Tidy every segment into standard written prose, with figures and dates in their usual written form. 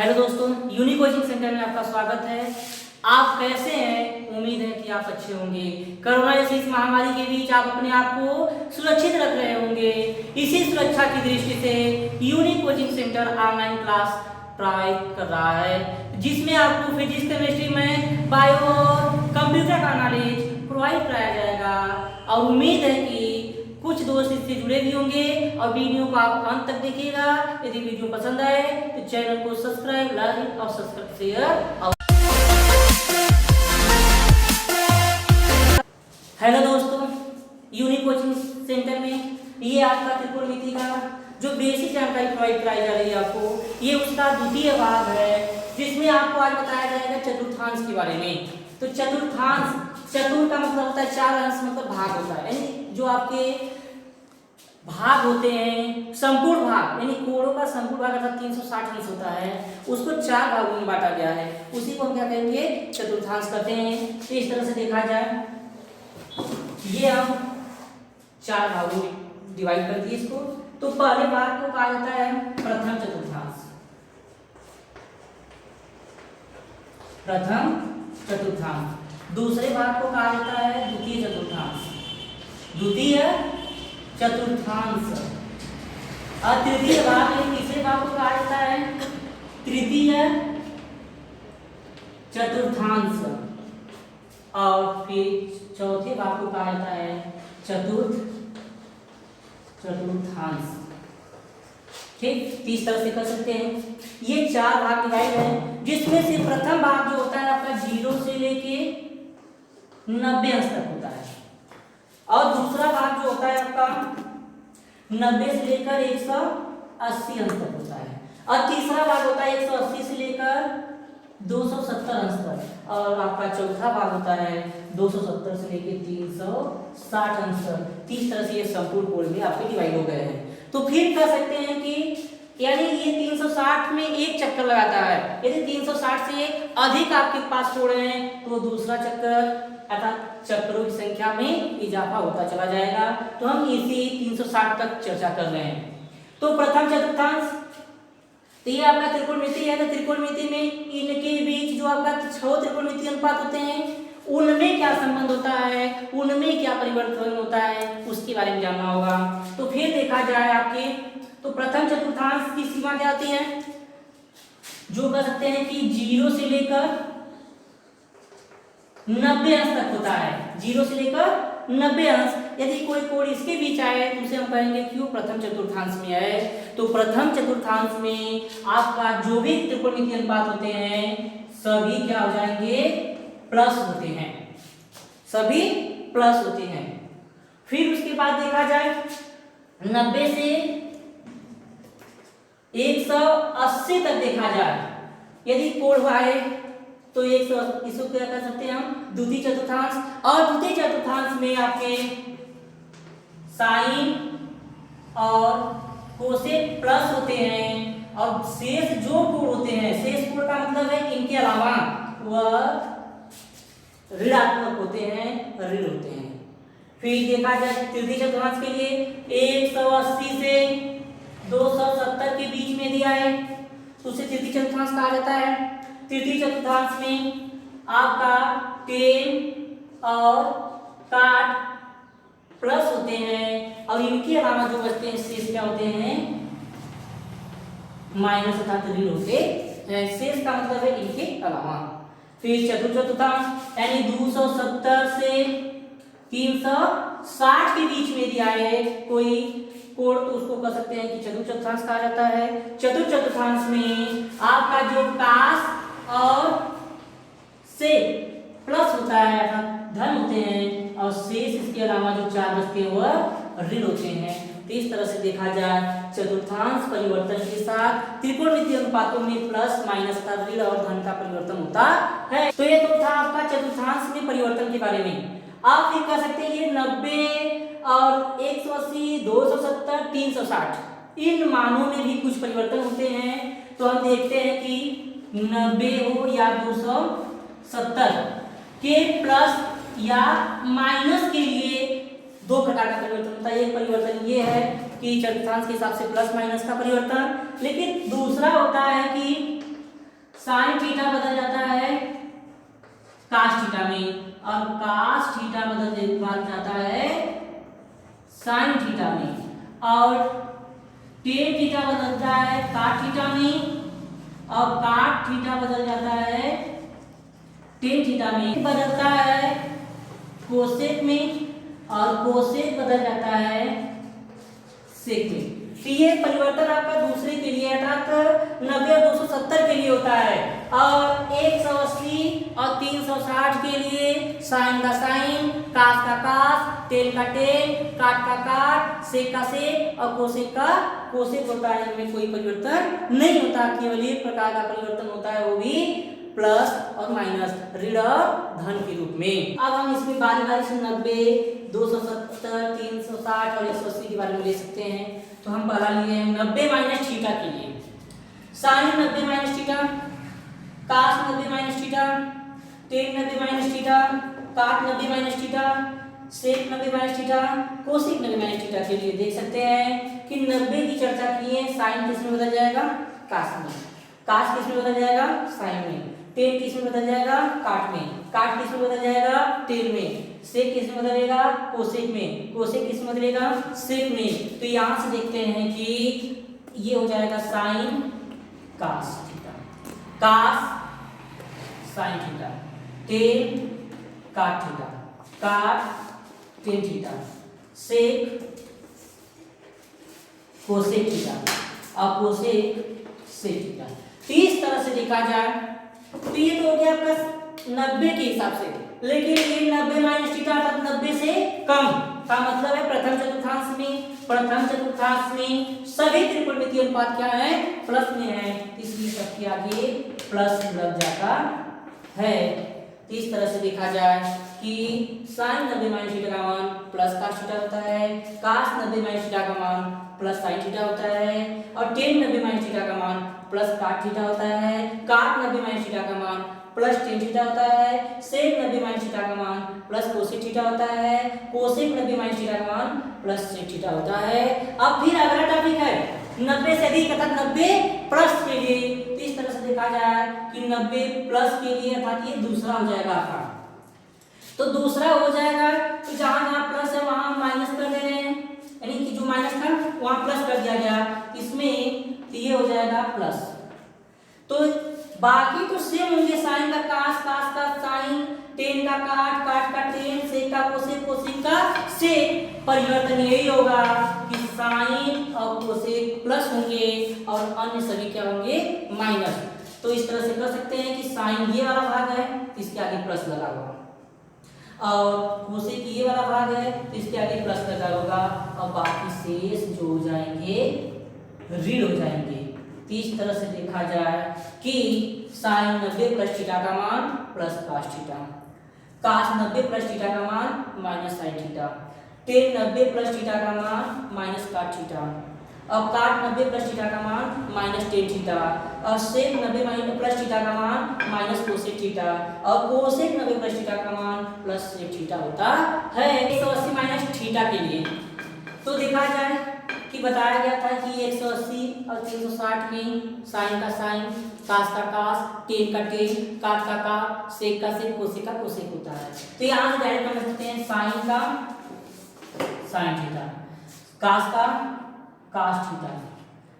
Hello दोस्तों, unique coaching centre में आपका स्वागत है। आप कैसे हैं? उम्मीद है कि आप अच्छे होंगे। कोरोना जैसी इस महामारी के बीच आप अपने आप को सुरक्षित रख रहे होंगे। इसी सुरक्षा की दृष्टि से unique coaching centre online class provide कर रहा है, जिसमें आपको फिजिक्स, केमिस्ट्री में बायो और कंप्यूटर का नॉलेज प्रोवाइड कराया जाएगा। और उम्मीद है कि कुछ दोस्त इससे जुड़े भी होंगे और वीडियो को आप अंत तक देखिएगा। यदि वीडियो पसंद आए तो चैनल को सब्सक्राइब, लाइक और सब्सक्राइब शेयर और हेलो दोस्तों, यूनिक कोचिंग सेंटर में ये आपका त्रिकोणमिति का जो बेसिक जानकारी प्रोवाइड कराई जा रही है आपको, ये उसका द्वितीय भाग है, जिसमें आपको आज बताया जाएगा चतुर्थांश के बारे में। तो चतुर्थांश, चतुर का मतलब होता है चार, अंश मतलब भाग होता है, यानी जो आपके भाग होते हैं, संपूर्ण भाग यानी कोणों का संपूर्ण भाग अर्थात 360 अंश होता है, उसको चार भागों में बांटा गया है। उसी को हम क्या कहेंगे? चतुर्थांश कहते हैं। तो इस तरह से देखा जाए, ये हम चार भागों में डिवाइड कर दिए इसको। तो पहले भाग को कहा जाता है प्रथम चतुर्थांश। प्रथम चतुर्थांश। दूसरे भाग को कहा जाता है द्वितीय चतुर्थांश। द्वितीय चतुर्थांश। और तृतीय भाग यानी तीसरे भाग को कहा जाता है तृतीय चतुर्थांश। और फिर चौथे भाग को कहा जाता है चतुर्थ चतुर्थांश। ठीक, इस तरह से कर सकते हैं। ये चार भाग डिवाइड है, जिसमें से प्रथम भाग जो होता है आपका 0 से लेके 90 अंश तक होता है, और दूसरा भाग जो होता है आपका 90 से लेकर 180 अंश तक होता है, और तीसरा भाग होता है 180 से लेकर 270 अंश तक, और आपका चौथा भाग होता है 270 से लेकर 360 अंश तक। इस तरह से ये संपूर्ण कोण में आपके डिवाइड हो गए हैं। तो फिर कह सकते हैं कि यानी ये 360 में एक चक्कर लगाता है। यदि 360 से अधिक आपके पास कोण हैं तो दूसरा चक्कर अर्थात चक्रों की संख्या में इजाफा होता चला जाएगा। तो हम इसी 360 तक चर्चा कर रहे हैं। तो प्रथम चतुर्थांश, तो ये आपका त्रिकोणमिति है। तो त्रिकोणमिति में इनके बीच जो आपका 6 त्रिकोणमिति अनुपात होते हैं, उनमें क्या संबंध होता है, उनमें क्या परिवर्तन होता है, उसके बारे में जानना होगा। तो फिर देखा जाए आपके, तो प्रथम चतुर्थांश की सीमा क्या होती है? जो कह सकते हैं कि 0 से लेकर 90 अंश तक होता है। 0 से लेकर 90 अंश। यदि कोई कोण इसके बीच आए तो उसे हम कहेंगे क्यों प्रथम चतुर्थांश में आए। तो प्रथम चतुर्थांश में आपका जो भी त्रिकोणमितीय अनुपात होते हैं सभी क्या हो जाएंगे? प्लस होते हैं, सभी प्लस होते हैं। फिर उसके बाद देखा जाए 90 से 180 तक देखा जाए, यदि कोण आए तो इसको क्या कर सकते हैं हम? द्वितीय चतुर्थांश। और द्वितीय चतुर्थांश में आपके साइन और कोसेक प्लस होते हैं, और शेष जो कोण होते हैं, शेष कोण का मतलब है इनके अलावा वह ऋणात्मक होते हैं, ऋण होते हैं। फिर देखा जाए तृतीय चतुर्थांश के लिए 180 से 270 के बीच में दिया है तो उसे तृतीय चतुर्थांश कहा जाता है। तृतीय चतुर्थांश में आपका टेन और काट प्लस होते हैं, और इनके अलावा जो बचते हैं शेष क्या होते हैं? माइनस अर्थात ऋण होते हैं। शेष का मतलब है इनके अलावा। फिर चतुर्थ चतुर्थांश यानी 270 से 360 के बीच में दिया है कोई कोण, तो उसको कह सकते हैं कि चतुर्थ चतुर्थांश कहा जाता है। चतुर्थ चतुर्थांश में आपका जो कास और से प्लस होता है अर्थात धन होते हैं, और शेष इसके अलावा जो चार बचते हैं वह ऋण होते हैं। तो इस तरह से देखा जाए चतुर्थांश परिवर्तन के साथ त्रिकोणमितीय अनुपातों में प्लस माइनस का ऋण और धन का परिवर्तन होता है। तो ये तो था आपका चतुर्थांश में परिवर्तन के बारे में। आप फिर कह सकते हैं ये 90 और 180, 270, 360 इन मानों में भी कुछ परिवर्तन होते हैं। तो हम देखते हैं कि 90 हो या 270 के प्लस या माइनस के लिए दो प्रकार का परिवर्तन होता है। एक परिवर्तन ये है कि चतुर्थांश के हिसाब से प्लस माइनस का परिवर्तन, लेकिन दूसरा होता है कि और कास थीटा बदल जाता है साइन थीटा में, और टेन थीटा बदलता है काट थीटा में, और काट थीटा बदल जाता है टेन थीटा में, बदलता है कोसेक में, और कोसेक बदल जाता है सेक में। तो ये परिवर्तन आपका दूसरे के लिए अर्थात 90 और 270 के लिए होता है, और 180 और 360 के लिए साइन का साइन, कास का कास, टेन का टेन, काट का काट, सेक का सेक और कोसेक का कोसेक होता है। इनमें कोई परिवर्तन नहीं होता, केवल एक प्रकार का परिवर्तन होता है, वो भी प्लस और माइनस, ऋण और धन के रूप में। अब हम इसमें बारी बारी से 90, 270, 360 और 180 के बारे में ले सकते हैं। तो हम पहला लिए हैं 90 माइनस थीटा के लिए, साइन 90 माइनस थीटा, कास 90 minus theta, ten 90 minus theta, काट 90 माइनस थीटा, सेक 90 minus theta, cosec 90 minus theta के लिए देख सकते हैं कि 90 की चर्चा की है, साइन किस में बदल जाएगा कास में, कास किस में बदल जाएगा साइन में, टेन किस में बदल जाएगा काट में, काट किस में बदल जाएगा टेन में, सेक किस में बदलेगा कोसेक में, कोसेक किस में बदलेगा सेक में। तो यहां से देखते हैं कि ये हो जाएगा sine cos theta, cos sine theta, tan cot theta, cot tan theta, sec cosec theta और कोसेक सेक थीटा। तो इस तरह से देखा जाए तो ये तो हो गया आपका 90 के हिसाब से, लेकिन ये 90 माइनस थीटा अर्थात 90 से कम का मतलब है प्रथम चतुर्थांश में सभी त्रिकोणमितीय अनुपात क्या है प्लस में है, इसलिए सबके आगे प्लस लग जाता है। तो इस तरह से देखा जाए कि साइन 90 माइनस थीटा का मान प्लस कास थीटा होता है, कास 90 माइनस थीटा का मान प्लस साइन थीटा होता है, और टेन 90 माइनस थीटा का मान प्लस काट थीटा होता है, काट 90 माइनस थीटा का मान प्लस टेन थीटा होता है, सेक 90 माइनस थीटा का मान प्लस कोसेक थीटा होता है, कोसेक 90 माइनस थीटा का मान प्लस सेक थीटा होता है। अब फिर अगला टॉपिक है 90 से अधिक अर्थात 90 प्लस के लिए। तो इस तरह से देखा जाए कि 90 प्लस के लिए अर्थात ये दूसरा हो जाएगा आपका, तो दूसरा हो जाएगा तो जहां जहां प्लस है वहां माइनस कर दे रहे हैं, यानी कि जो माइनस था वहां प्लस कर दिया गया, इसमें तो ये हो जाएगा प्लस। तो बाकी तो सेम होंगे, साइन का कास, कास का साइन, टेन का काट, काट का टेन, सेक का कोसेक, कोसेक का सेक। परिवर्तन यही होगा कि साइन और कोसेक प्लस होंगे और अन्य सभी क्या होंगे माइनस। तो इस तरह से कर सकते हैं कि साइन ये वाला भाग है तो इसके आगे प्लस लगा होगा, और कोसेक ये वाला भाग है तो इसके आगे प्लस लगा होगा, और बाकी शेष जो हो जाएंगे ऋण हो जाएंगे। तो इस तरह से देखा जाए कि साइन 90 प्लस थीटा का मान प्लस कास थीटा, कास 90 प्लस थीटा का मान minus sine theta, ten 90 plus theta का मान माइनस काट थीटा, और काट 90 प्लस थीटा का मान माइनस टेन थीटा, और सेक 90 प्लस थीटा का मान माइनस कोसेक थीटा, और कोसेक 90 प्लस थीटा का मान प्लस सेक थीटा होता है 180 माइनस थीटा के लिए। तो देखा जाए कि बताया गया था कि 180 और 360 में साइन का साइन, कास का कास, टेन का टेन, काट का काट, सेक का सेक, कोसेक का कोसेक होता है। तो यहाँ से डायरेक्ट कर सकते हैं साइन का साइन थीटा, कास का कास थीटा,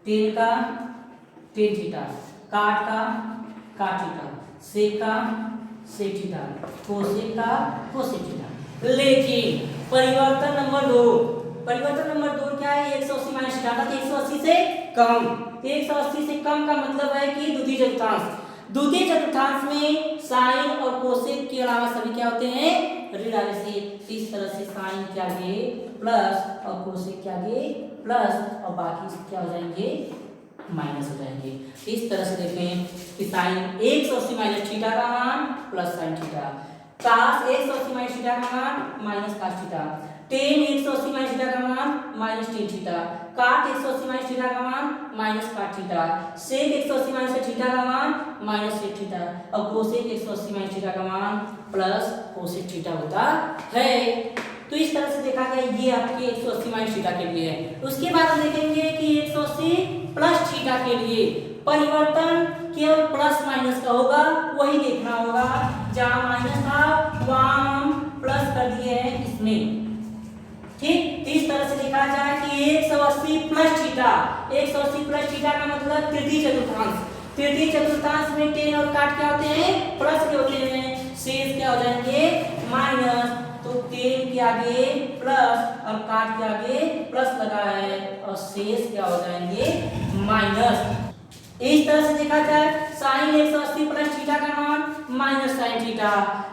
टेन का टेन थीटा, काट का काट थीटा, सेक का सेक थीटा, कोसेक का कोसेक थीटा। लेकिन परिवर्तन नंबर 2 क्या है 180 माइनस थीटा, 180 से कम। 180 से कम का मतलब है कि द्वितीय चतुर्थांश में साइन और कोसेक के अलावा सभी क्या होते हैं ऋण आगे से। इस तरह से साइन के आगे प्लस और कोसेक के आगे प्लस और बाकी क्या हो जाएंगे माइनस हो जाएंगे। इस तरह से देखें कि साइन 180 माइनस थीटा का मान plus sine theta, cos 180 minus theta का मान minus cos theta, tan 180 minus theta का मान माइनस टेन थीटा, काट 180 माइनस थीटा का मान माइनस काट थीटा, सेक 180 माइनस थीटा का मान माइनस सेक थीटा, और कोसेक 180 माइनस थीटा का मान प्लस कोसेक थीटा होता है। तो इस तरह से देखा गया ये आपके 180 माइनस थीटा के लिए है। उसके बाद हम देखेंगे कि 180 प्लस थीटा के लिए परिवर्तन केवल प्लस माइनस का होगा, वही देखना होगा। जहां माइनस था वहां थीटा। 180 प्लस थीटा का मतलब तृतीय चतुर्थांश। तृतीय चतुर्थांश में टेन और काट क्या होते हैं, प्लस के होते हैं, शेष क्या हो जाएंगे माइनस। तो टेन के आगे प्लस और काट के आगे प्लस लगा है और शेष क्या हो जाएंगे माइनस। इस तरह से देखा जाए साइन 180 प्लस थीटा का मान माइनस साइन थीटा।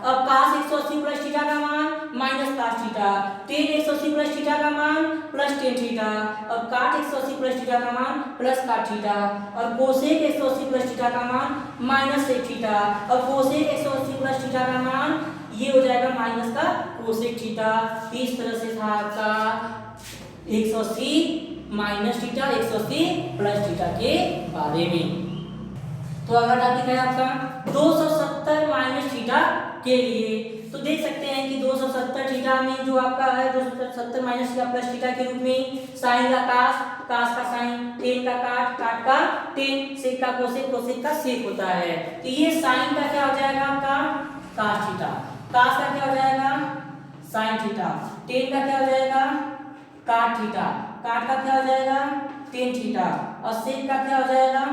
अब कास 180 प्लस थीटा का मान minus cos theta. Tan 180 plus theta का मान प्लस टेन थीटा। अब काट 180 प्लस थीटा का मान प्लस काट थीटा। और कोसेक 180 प्लस थीटा का मान माइनस सेक थीटा। अब कोसेक 180 प्लस थीटा का मान ये हो जाएगा माइनस का कोसेक थीटा। इस तरह से था आपका 180 माइनस थीटा 180 प्लस थीटा के बारे में। तो अगला टॉपिक है आपका 270 माइनस थीटा के लिए। तो देख सकते हैं कि 270 थीटा में जो आपका है 270 माइनस थीटा प्लस थीटा के रूप में साइन का कास, कास का साइन, टेन का काट, काट का टेन, सेक का कोसेक, कोसेक का सेक होता है। तो ये साइन का क्या हो जाएगा आपका कास थीटा, कास का क्या हो जाएगा साइन थीटा, टेन का क्या हो जाएगा काट थीटा, काट का क्या हो जाएगा टेन थीटा और सेक का क्या हो जाएगा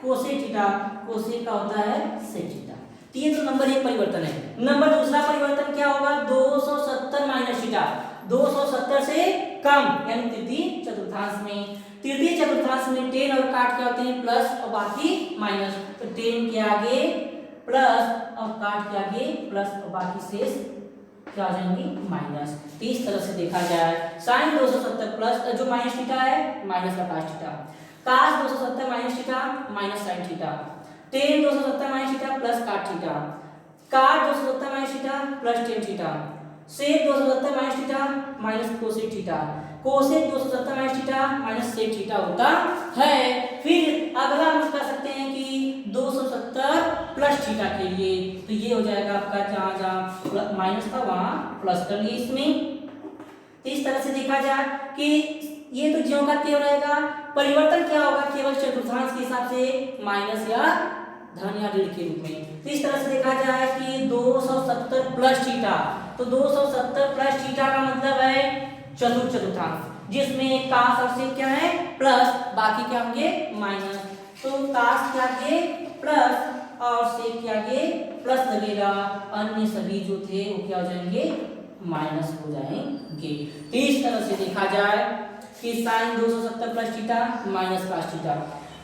कोसेक थीटा, कोसेक का होता है सेक थीटा। तो ये तो नंबर एक परिवर्तन है। नंबर दूसरा परिवर्तन क्या होगा 270 माइनस थीटा, 270 से कम यानी तृतीय चतुर्थांश में। तृतीय चतुर्थांश में टेन और काट क्या होते हैं प्लस और बाकी माइनस। तो टेन के आगे प्लस और काट के आगे प्लस और बाकी शेष क्या हो जाएंगे माइनस। तो इस तरह से देखा जाए साइन 270 प्लस जो माइनस थीटा है माइनस का cos theta, cos 270 minus theta minus sine theta, tan 270 minus theta plus cot theta, cot 270 minus theta plus tan theta, sec 270 minus theta minus cosec theta, cosec 270 minus theta minus sec theta होता है। फिर अगला हम कर सकते हैं कि 270 plus theta के लिए। तो ये हो जाएगा आपका जहाँ जहाँ माइनस था वहाँ प्लस कर लिए इसमें। इस तरह से देखा जाए कि ये तो ज्यों का त्यों रहेगा, परिवर्तन क्या होगा केवल चतुर्थांश के हिसाब से माइनस या धन या ऋण के रूप में। तो इस तरह से देखा जाए कि 270 प्लस थीटा, तो 270 प्लस थीटा का मतलब है चतुर्थांश जिसमें कास और सेक क्या है प्लस, बाकी क्या होंगे माइनस। तो कास के आगे प्लस और सेक के आगे प्लस लगेगा, अन्य सभी जो थे वो क्या हो जाएंगे माइनस हो जाएंगे। तो इस तरह से देखा जाए कि sine 270 plus theta minus cos theta,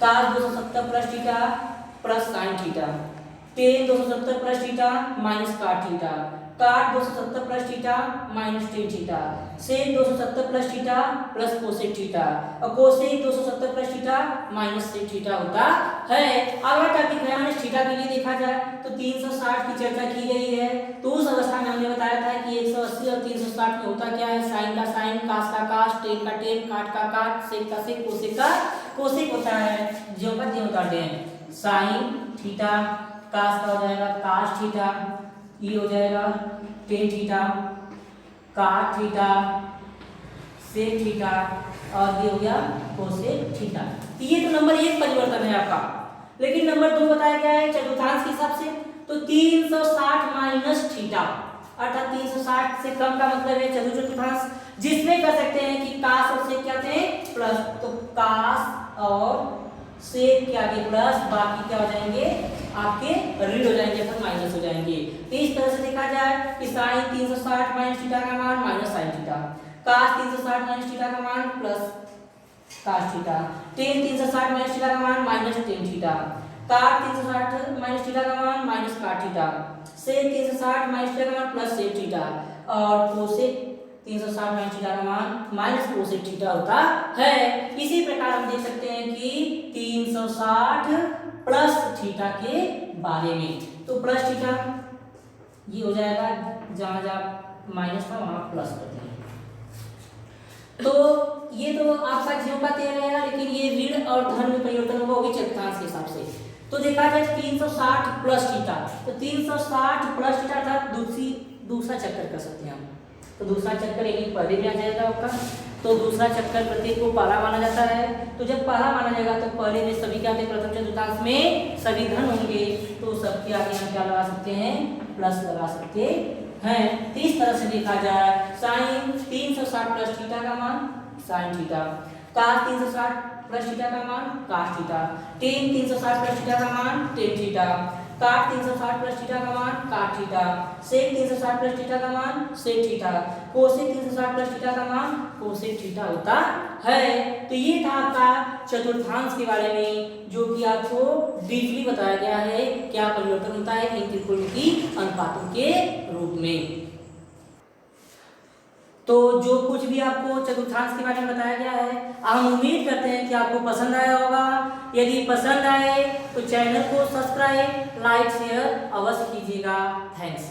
cos 270 plus theta plus sine theta, tan 270 plus theta minus cot theta, cot 270 plus theta minus tan theta, sec 270 plus theta plus cosec theta और cosec 270 plus theta minus sec theta होता है। अगला topic है minus theta के लिए देखा जाए तो 360 की चर्चा की गई है। तो उस अवस्था में हमने बताया था कि 180 और 360 में होता क्या है साइन का साइन, कास का कास, टेन का टेन, काट का काट, सेक का सेक, कोसेक का कोसेक होता है। ज्यों का त्यों उतारते हैं साइन थीटा, कास का हो जाएगा कास थीटा, ये हो जाएगा टेन थीटा, काट थीटा, सेक थीटा और ये हो गया कोसेक थीटा। ये तो नंबर एक परिवर्तन है आपका। लेकिन नंबर दो बताया गया है चतुर्थांश के हिसाब से तो 360 माइनस थीटा अर्थात 360 से कम का मतलब है चतुर्थांश जिसमें कर सकते हैं कि कास और सेक क्या थे प्लस, तो कास और सेक के आगे प्लस बाकी क्या हो जाएंगे आपके ऋण हो जाएंगे अर्थात माइनस हो जाएंगे। तो इस तरह से देखा जाए कि साइन 360 माइनस थीटा का मान minus sine theta, cos 360 minus theta का मान plus cos theta, tan 360 minus theta का मान माइनस टेन थीटा, काट 360 माइनस थीटा का मान माइनस काट थीटा, सेक 360 माइनस थीटा का मान प्लस सेक थीटा और कोसेक 360 माइनस थीटा का मान माइनस कोसेक थीटा होता है। इसी प्रकार हम देख सकते हैं कि 360 प्लस थीटा के बारे में। तो प्लस थीटा ये हो जाएगा जहां जहां माइनस था वहां प्लस कर देंगे। तो ये तो आपका ज्यों का त्यों रहेगा, लेकिन ये ऋण और धन में परिवर्तन होगा वो भी चतुर्थांश के हिसाब से। तो देखा जाए 360 प्लस थीटा, तो 360 प्लस थीटा अर्थात दूसरा चक्कर कर सकते हैं हम। तो दूसरा चक्कर एक पहले भी आ जाएगा आपका, तो दूसरा चक्कर प्रत्येक को पहला माना जाता है। तो जब पहला माना जाएगा तो पहले में सभी क्या प्रथम चतुर्थांश में सभी धन होंगे, तो सबके आगे हम क्या लगा सकते हैं प्लस लगा सकते हैं। तो इस तरह से देखा जाए साइन 360 प्लस थीटा का मान sine theta, cos 360 plus theta का मान cos theta, tan 360 plus theta का मान tan theta, cot 360 plus theta का मान cot theta, sec 360 plus theta का मान sec theta, cosec 360 plus theta का मान cosec थीटा होता है। तो ये था आपका चतुर्थांश के बारे में, जो कि आपको ब्रीफली बताया गया है क्या परिवर्तन होता है इन त्रिकोणमितीय अनुपातों के रूप में। तो जो कुछ भी आपको चतुर्थांश के बारे में बताया गया है, हम उम्मीद करते हैं कि आपको पसंद आया होगा। यदि पसंद आए तो चैनल को सब्सक्राइब, लाइक, शेयर अवश्य कीजिएगा। थैंक्स।